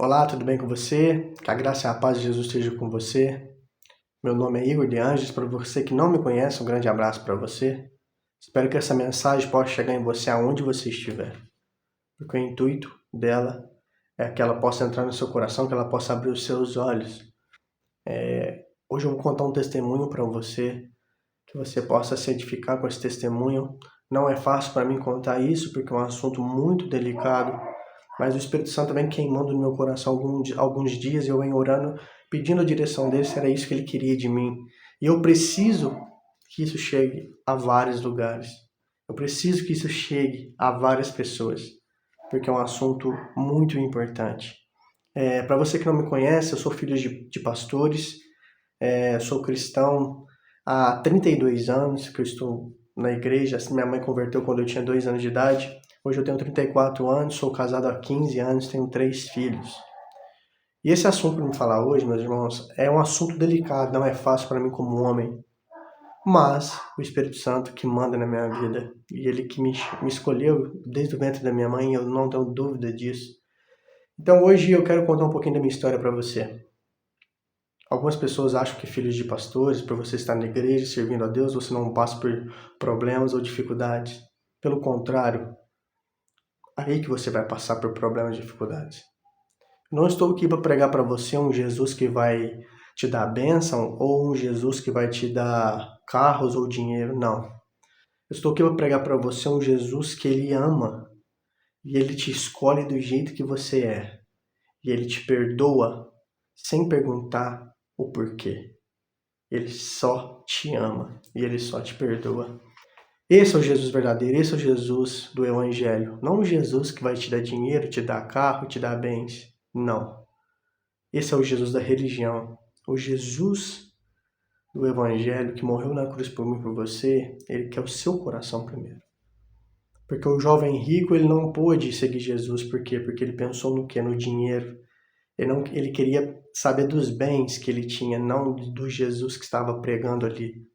Olá, tudo bem com você? Que a graça e a paz de Jesus esteja com você. Meu nome é Igor de Anjos. Para você que não me conhece, um grande abraço para você. Espero que essa mensagem possa chegar em você aonde você estiver. Porque o intuito dela é que ela possa entrar no seu coração, que ela possa abrir os seus olhos. Hoje eu vou contar um testemunho para você, que você possa se edificar com esse testemunho. Não é fácil para mim contar isso, porque é um assunto muito delicado. Mas o Espírito Santo vem queimando no meu coração alguns dias e eu venho orando, pedindo a direção dele, se era isso que ele queria de mim. E eu preciso que isso chegue a vários lugares. Eu preciso que isso chegue a várias pessoas, porque é um assunto muito importante. Para você que não me conhece, eu sou filho de pastores, sou cristão há 32 anos que eu estou na igreja. Minha mãe converteu quando eu tinha 2 anos de idade. Hoje eu tenho 34 anos, sou casado há 15 anos, tenho 3 filhos. E esse assunto que eu vou falar hoje, meus irmãos, é um assunto delicado, não é fácil para mim como homem. Mas o Espírito Santo que manda na minha vida, e ele que me escolheu desde o ventre da minha mãe, eu não tenho dúvida disso. Então hoje eu quero contar um pouquinho da minha história para você. Algumas pessoas acham que filhos de pastores, por você estar na igreja servindo a Deus, você não passa por problemas ou dificuldades. Pelo contrário, aí que você vai passar por problemas e dificuldades. Não estou aqui para pregar para você um Jesus que vai te dar bênção ou um Jesus que vai te dar carros ou dinheiro, não. Eu estou aqui para pregar para você um Jesus que ele ama e ele te escolhe do jeito que você é. E ele te perdoa sem perguntar o porquê. Ele só te ama e ele só te perdoa. Esse é o Jesus verdadeiro, esse é o Jesus do Evangelho. Não o Jesus que vai te dar dinheiro, te dar carro, te dar bens. Não. Esse é o Jesus da religião. O Jesus do Evangelho que morreu na cruz por mim e por você, ele quer o seu coração primeiro. Porque o jovem rico, ele não pôde seguir Jesus. Por quê? Porque ele pensou no quê? No dinheiro. Ele queria saber dos bens que ele tinha, não do Jesus que estava pregando ali.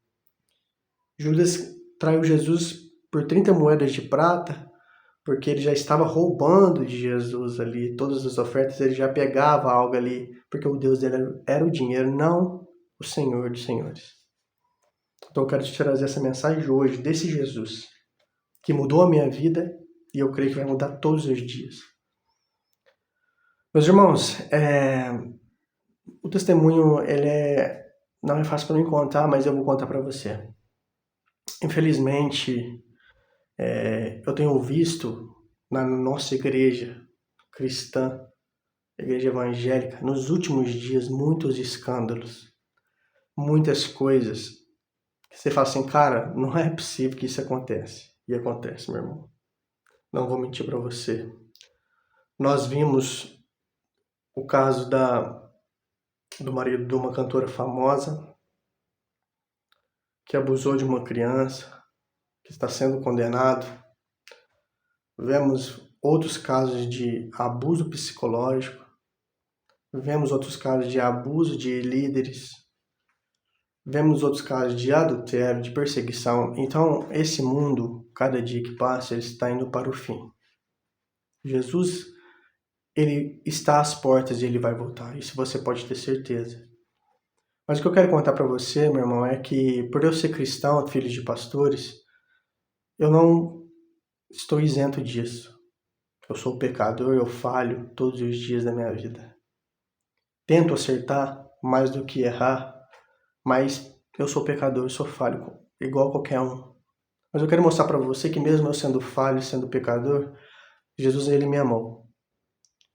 Judas traiu Jesus por 30 moedas de prata, porque ele já estava roubando de Jesus ali. Todas as ofertas ele já pegava algo ali, porque o Deus dele era o dinheiro, não o Senhor dos Senhores. Então eu quero te trazer essa mensagem hoje, desse Jesus, que mudou a minha vida e eu creio que vai mudar todos os dias. Meus irmãos, o testemunho não é fácil para mim contar, mas eu vou contar para você. Infelizmente, eu tenho visto na nossa igreja cristã, igreja evangélica, nos últimos dias, muitos escândalos, muitas coisas que você fala assim, cara, não é possível que isso acontece. E acontece, meu irmão. Não vou mentir para você. Nós vimos o caso do marido de uma cantora famosa que abusou de uma criança, que está sendo condenado. Vemos outros casos de abuso psicológico. Vemos outros casos de abuso de líderes. Vemos outros casos de adultério, de perseguição. Então, esse mundo, cada dia que passa, ele está indo para o fim. Jesus, ele está às portas e ele vai voltar. Isso você pode ter certeza. Mas o que eu quero contar para você, meu irmão, é que por eu ser cristão, filho de pastores, eu não estou isento disso. Eu sou pecador, eu falho todos os dias da minha vida. Tento acertar mais do que errar, mas eu sou pecador, eu sou falho, igual qualquer um. Mas eu quero mostrar para você que mesmo eu sendo falho, sendo pecador, Jesus, ele me amou.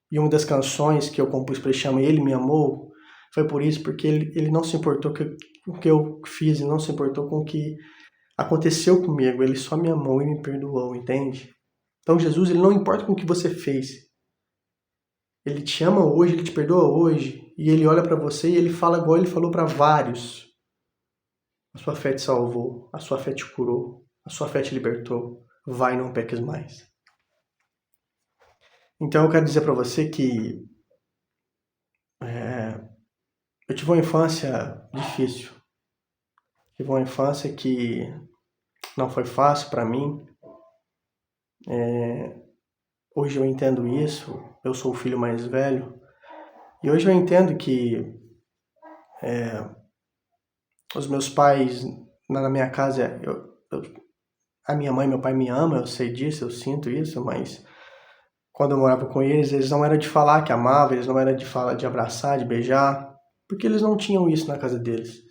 E uma das canções que eu compus para ele chama Ele Me Amou, foi por isso, porque ele não se importou com o que eu fiz, ele não se importou com o que aconteceu comigo, ele só me amou e me perdoou, entende? Então Jesus, ele não importa com o que você fez. Ele te ama hoje, ele te perdoa hoje, e ele olha para você e ele fala igual ele falou para vários. A sua fé te salvou, a sua fé te curou, a sua fé te libertou. Vai, não peques mais. Então eu quero dizer para você que eu tive uma infância difícil. Tive uma infância que não foi fácil para mim. Hoje eu entendo isso, eu sou o filho mais velho, E hoje eu entendo que os meus pais, na minha casa, a minha mãe e meu pai me amam, eu sei disso, eu sinto isso, mas quando eu morava com eles, eles não eram de falar que amavam, eles não eram de falar, de abraçar, de beijar, porque eles não tinham isso na casa deles.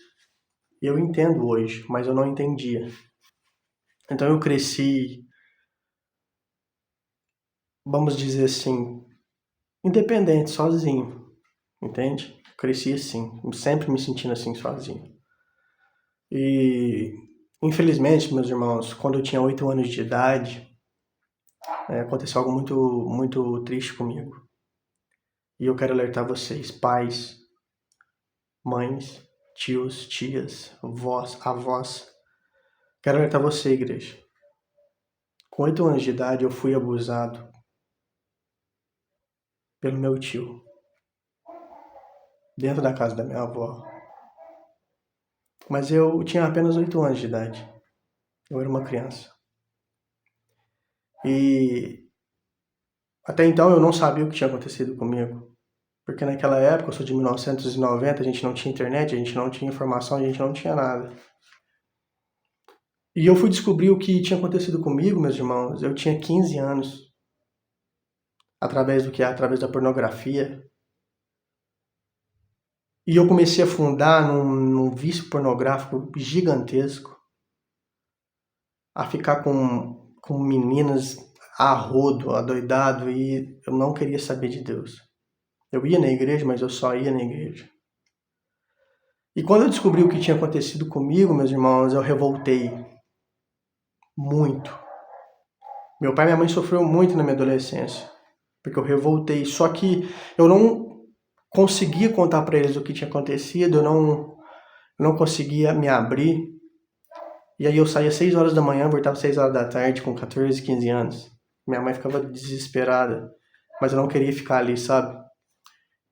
E eu entendo hoje, mas eu não entendia. Então eu cresci, vamos dizer assim, independente, sozinho, entende? Cresci assim, sempre me sentindo assim, sozinho. E, infelizmente, meus irmãos, quando eu tinha 8 anos de idade, aconteceu algo muito, muito triste comigo. E eu quero alertar vocês, pais, mães, tios, tias, vós, avós. Quero alertar você, igreja. Com 8 anos de idade, eu fui abusado pelo meu tio, dentro da casa da minha avó. Mas eu tinha apenas 8 anos de idade. Eu era uma criança. E até então eu não sabia o que tinha acontecido comigo. Porque naquela época, eu sou de 1990, a gente não tinha internet, a gente não tinha informação, a gente não tinha nada. E eu fui descobrir o que tinha acontecido comigo, meus irmãos. Eu tinha 15 anos. Através do que? Através da pornografia. E eu comecei a afundar num vício pornográfico gigantesco. A ficar com meninas a rodo, adoidado, e eu não queria saber de Deus. Eu ia na igreja, mas eu só ia na igreja. E quando eu descobri o que tinha acontecido comigo, meus irmãos, eu revoltei muito. Meu pai e minha mãe sofreram muito na minha adolescência, porque eu revoltei. Só que eu não conseguia contar para eles o que tinha acontecido, eu não conseguia me abrir. E aí eu saía 6 horas da manhã, voltava 6 horas da tarde, com 14, 15 anos. Minha mãe ficava desesperada, mas eu não queria ficar ali, sabe?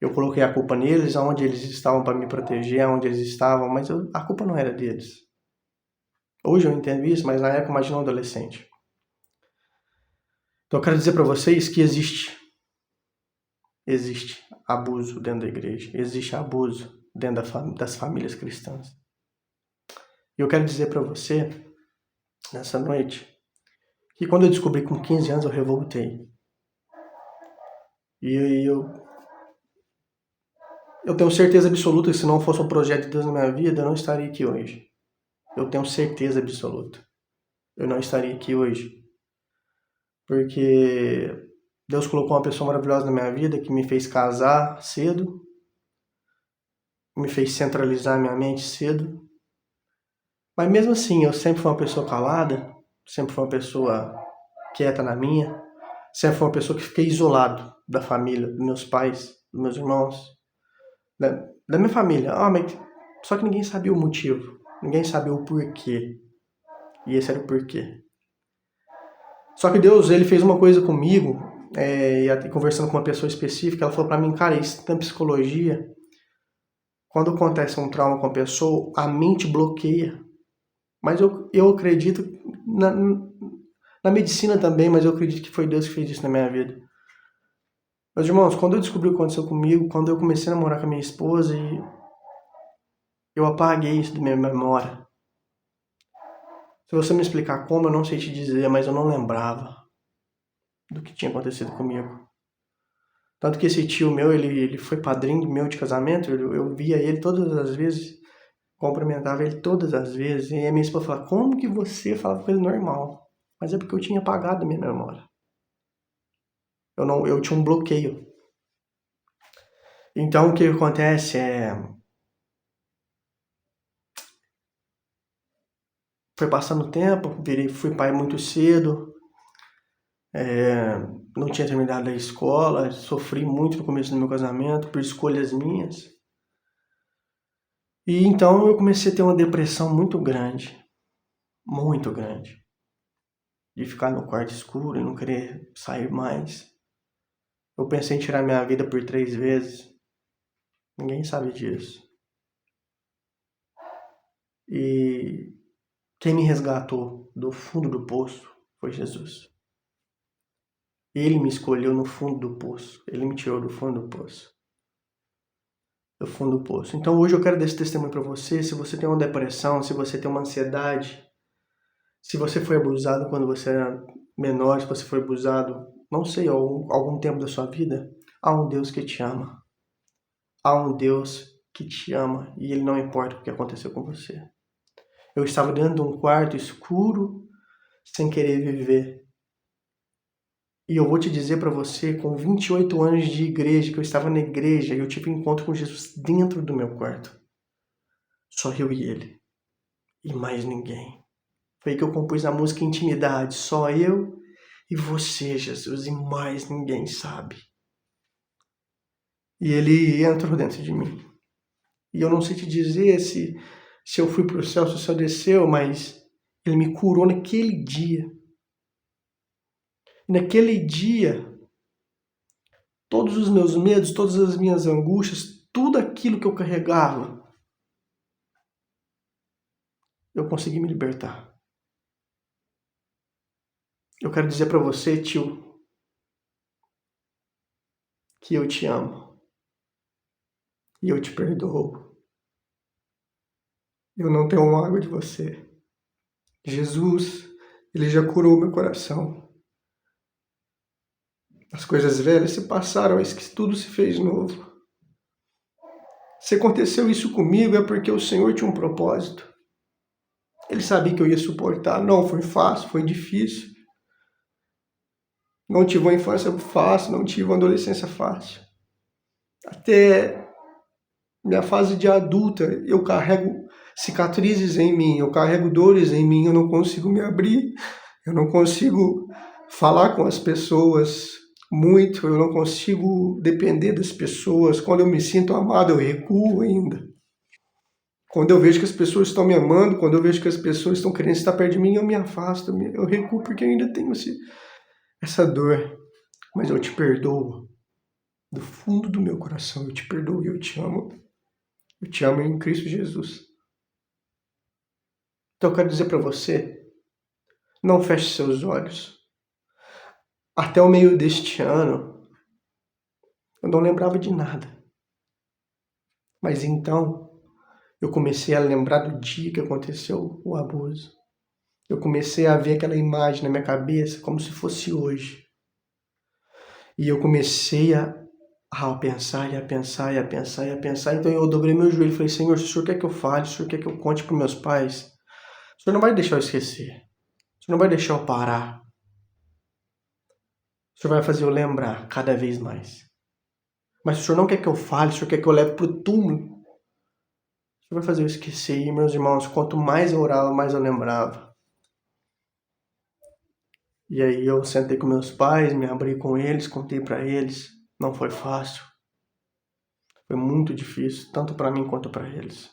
Eu coloquei a culpa neles, aonde eles estavam para me proteger, aonde eles estavam, mas a culpa não era deles. Hoje eu entendo isso, mas na época imagina um adolescente. Então eu quero dizer para vocês que existe abuso dentro da igreja, existe abuso dentro das famílias cristãs. E eu quero dizer para você, nessa noite, que quando eu descobri com 15 anos eu revoltei. E eu tenho certeza absoluta que se não fosse um projeto de Deus na minha vida, eu não estaria aqui hoje. Eu tenho certeza absoluta. Eu não estaria aqui hoje. Porque Deus colocou uma pessoa maravilhosa na minha vida que me fez casar cedo, me fez centralizar minha mente cedo. Mas mesmo assim, eu sempre fui uma pessoa calada, sempre fui uma pessoa quieta na minha, sempre fui uma pessoa que fiquei isolado da família, dos meus pais, dos meus irmãos, da minha família. Mas só que ninguém sabia o motivo, ninguém sabia o porquê. E esse era o porquê. Só que Deus, ele fez uma coisa comigo, e conversando com uma pessoa específica, ela falou pra mim, cara, isso na psicologia, quando acontece um trauma com a pessoa, a mente bloqueia. Mas eu acredito na medicina também, mas eu acredito que foi Deus que fez isso na minha vida. Meus irmãos, quando eu descobri o que aconteceu comigo, quando eu comecei a namorar com a minha esposa, e eu apaguei isso da minha memória. Se você me explicar como, eu não sei te dizer, mas eu não lembrava do que tinha acontecido comigo. Tanto que esse tio meu, ele foi padrinho meu de casamento, eu via ele todas as vezes, cumprimentava ele todas as vezes, e a minha esposa falava, como que você falava com ele normal? Mas é porque eu tinha apagado a minha memória. Eu tinha um bloqueio. Então o que acontece foi passando o tempo, fui pai muito cedo, não tinha terminado a escola, sofri muito no começo do meu casamento por escolhas minhas. E então eu comecei a ter uma depressão muito grande, de ficar no quarto escuro e não querer sair mais. Eu pensei em tirar minha vida por 3 vezes, ninguém sabe disso. E quem me resgatou do fundo do poço foi Jesus. Ele me escolheu no fundo do poço, ele me tirou do fundo do poço. do fundo do poço. Então hoje eu quero dar esse testemunho para você. Se você tem uma depressão, se você tem uma ansiedade, se você foi abusado quando você era menor, se você foi abusado, não sei, algum tempo da sua vida, há um Deus que te ama. Há um Deus que te ama e Ele não importa o que aconteceu com você. Eu estava dentro de um quarto escuro, sem querer viver. E eu vou te dizer para você, com 28 anos de igreja, que eu estava na igreja e eu tive um encontro com Jesus dentro do meu quarto. Só eu e Ele. E mais ninguém. Foi aí que eu compus a música Intimidade. Só eu e você, Jesus, e mais ninguém sabe. E Ele entrou dentro de mim. E eu não sei te dizer se eu fui para o céu, se o céu desceu, mas Ele me curou naquele dia. Naquele dia, todos os meus medos, todas as minhas angústias, tudo aquilo que eu carregava, eu consegui me libertar. Eu quero dizer para você, tio, que eu te amo. E eu te perdoo. Eu não tenho mágoa de você. Jesus, Ele já curou meu coração. As coisas velhas se passaram, eis que tudo se fez novo. Se aconteceu isso comigo é porque o Senhor tinha um propósito. Ele sabia que eu ia suportar. Não foi fácil, foi difícil. Não tive uma infância fácil, não tive uma adolescência fácil. Até minha fase de adulta, eu carrego cicatrizes em mim, eu carrego dores em mim, eu não consigo me abrir, eu não consigo falar com as pessoas muito, eu não consigo depender das pessoas. Quando eu me sinto amado, eu recuo ainda. Quando eu vejo que as pessoas estão me amando, quando eu vejo que as pessoas estão querendo estar perto de mim, eu me afasto, eu recuo porque eu ainda tenho essa dor. Mas eu te perdoo. Do fundo do meu coração, eu te perdoo e eu te amo. Eu te amo em Cristo Jesus. Então eu quero dizer para você, não feche seus olhos. Até o meio deste ano, eu não lembrava de nada. Mas então, eu comecei a lembrar do dia que aconteceu o abuso. Eu comecei a ver aquela imagem na minha cabeça como se fosse hoje. E eu comecei a pensar, e a pensar, e a pensar, e a pensar. Então eu dobrei meu joelho e falei, Senhor, se o Senhor quer que eu fale, se o Senhor quer que eu conte para meus pais, o Senhor não vai deixar eu esquecer. O Senhor não vai deixar eu parar. O Senhor vai fazer eu lembrar cada vez mais. Mas se o Senhor não quer que eu fale, se o Senhor quer que eu leve para o túmulo, o Senhor vai fazer eu esquecer. E, meus irmãos, quanto mais eu orava, mais eu lembrava. E aí eu sentei com meus pais, me abri com eles, contei para eles. Não foi fácil. Foi muito difícil, tanto para mim quanto para eles.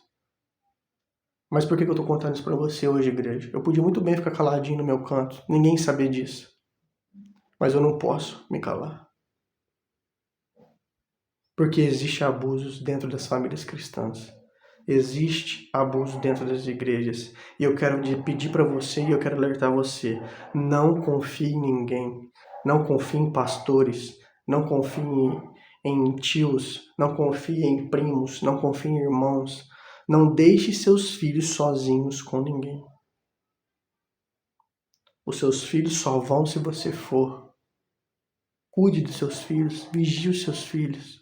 Mas por que eu estou contando isso para você hoje, igreja? Eu podia muito bem ficar caladinho no meu canto, ninguém saber disso. Mas eu não posso me calar. Porque existe abusos dentro das famílias cristãs. Existe abuso dentro das igrejas. E eu quero pedir para você e eu quero alertar você. Não confie em ninguém. Não confie em pastores. Não confie em tios. Não confie em primos. Não confie em irmãos. Não deixe seus filhos sozinhos com ninguém. Os seus filhos só vão se você for. Cuide dos seus filhos. Vigie os seus filhos.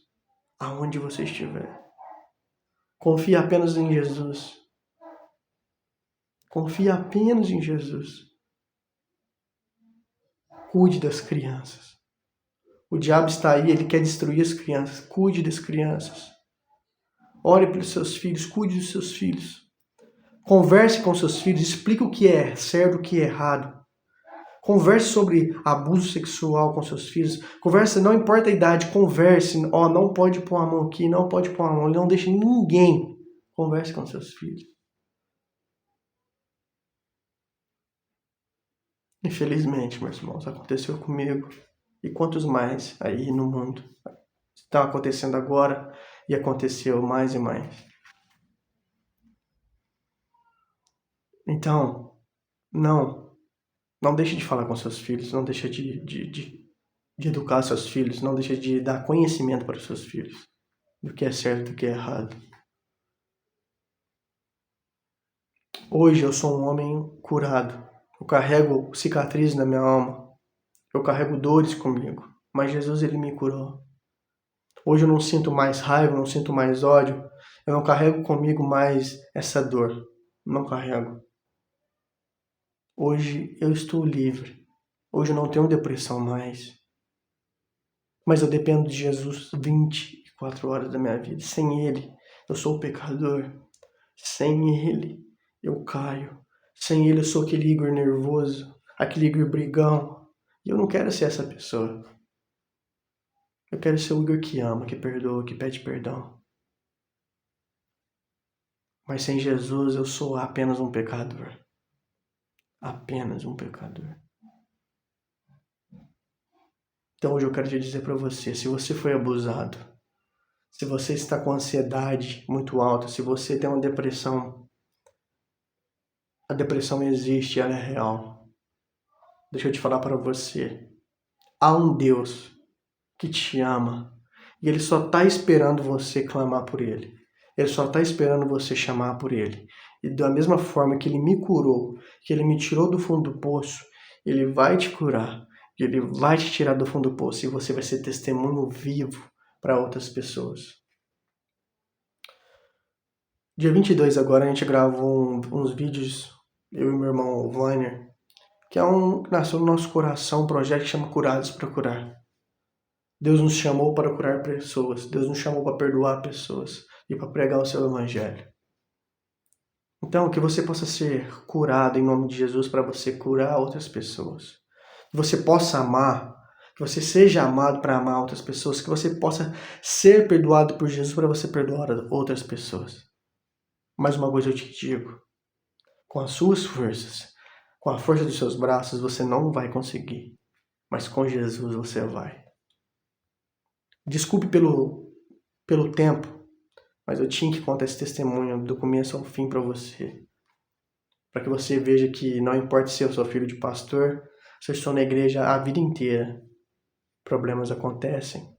Aonde você estiver. Confie apenas em Jesus. Confie apenas em Jesus. Cuide das crianças. O diabo está aí, ele quer destruir as crianças. Cuide das crianças. Ore pelos seus filhos, cuide dos seus filhos. Converse com seus filhos, explique o que é certo e o que é errado. Converse sobre abuso sexual com seus filhos. Converse, não importa a idade, converse. Não pode pôr a mão aqui, não pode pôr a mão ali, não deixe ninguém. Converse com seus filhos. Infelizmente, meus irmãos, aconteceu comigo. E quantos mais aí no mundo estão acontecendo agora e aconteceu mais e mais. Então, não deixe de falar com seus filhos, não deixe de educar seus filhos, não deixe de dar conhecimento para os seus filhos. do que é certo e do que é errado. Hoje eu sou um homem curado. Eu carrego cicatrizes na minha alma. Eu carrego dores comigo. Mas Jesus, ele me curou. Hoje eu não sinto mais raiva, não sinto mais ódio. Eu não carrego comigo mais essa dor. Não carrego. Hoje eu estou livre. Hoje eu não tenho depressão mais. Mas eu dependo de Jesus 24 horas da minha vida. Sem Ele, eu sou pecador. Sem Ele, eu caio. Sem Ele, eu sou aquele Igor nervoso, aquele Igor brigão. E eu não quero ser essa pessoa. Eu quero ser o Igor que ama, que perdoa, que pede perdão. Mas sem Jesus, eu sou apenas um pecador. Apenas um pecador. Então hoje eu quero te dizer para você, se você foi abusado, se você está com ansiedade muito alta, se você tem uma depressão, a depressão existe, ela é real. Deixa eu te falar para você, há um Deus que te ama e Ele só está esperando você clamar por Ele. Ele só está esperando você chamar por Ele. E da mesma forma que Ele me curou, que Ele me tirou do fundo do poço, Ele vai te curar. Ele vai te tirar do fundo do poço e você vai ser testemunho vivo para outras pessoas. Dia 22 agora a gente gravou uns vídeos, eu e meu irmão Viner, que nasceu no nosso coração um projeto que chama Curados para Curar. Deus nos chamou para curar pessoas, Deus nos chamou para perdoar pessoas e para pregar o seu evangelho. Então, que você possa ser curado em nome de Jesus para você curar outras pessoas. Que você possa amar, que você seja amado para amar outras pessoas, que você possa ser perdoado por Jesus para você perdoar outras pessoas. Mais uma coisa eu te digo, com as suas forças, com a força dos seus braços, você não vai conseguir, mas com Jesus você vai. Desculpe pelo tempo, mas eu tinha que contar esse testemunho do começo ao fim para você. Para que você veja que não importa se eu sou filho de pastor, se eu estou na igreja a vida inteira, problemas acontecem,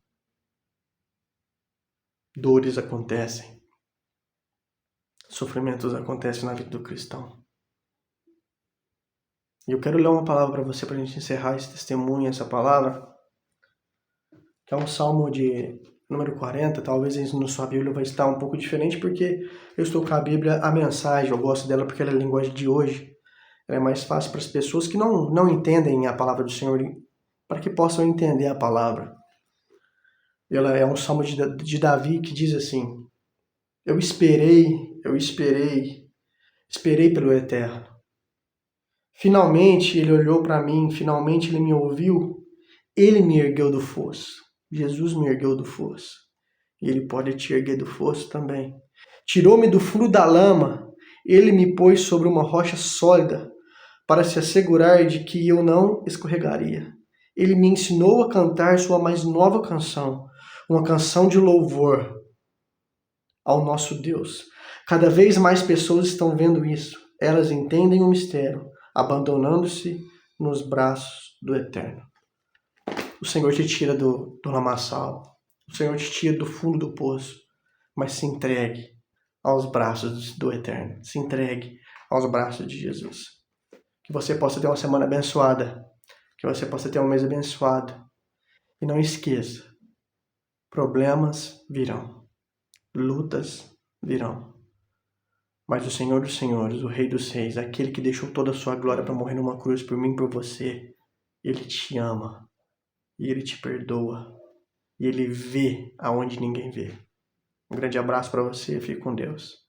dores acontecem, sofrimentos acontecem na vida do cristão. E eu quero ler uma palavra para você, para a gente encerrar esse testemunho, essa palavra, que é um salmo de número 40, talvez na sua Bíblia vai estar um pouco diferente, porque eu estou com a Bíblia, a mensagem, eu gosto dela porque ela é a linguagem de hoje. Ela é mais fácil para as pessoas que não entendem a palavra do Senhor, para que possam entender a palavra. Ela é um salmo de Davi que diz assim: eu esperei pelo Eterno. Finalmente ele olhou para mim, finalmente ele me ouviu, ele me ergueu do fosso. Jesus me ergueu do fosso. E ele pode te erguer do fosso também. Tirou-me do fundo da lama, ele me pôs sobre uma rocha sólida, para se assegurar de que eu não escorregaria. Ele me ensinou a cantar sua mais nova canção, uma canção de louvor ao nosso Deus. Cada vez mais pessoas estão vendo isso. Elas entendem o mistério, abandonando-se nos braços do Eterno. O Senhor te tira do lamaçal. O Senhor te tira do fundo do poço. Mas se entregue aos braços do Eterno. Se entregue aos braços de Jesus. Que você possa ter uma semana abençoada. Que você possa ter um mês abençoado. E não esqueça, problemas virão. Lutas virão. Mas o Senhor dos Senhores, o Rei dos Reis, aquele que deixou toda a sua glória para morrer numa cruz por mim e por você, Ele te ama. E Ele te perdoa. E Ele vê aonde ninguém vê. Um grande abraço para você. Fique com Deus.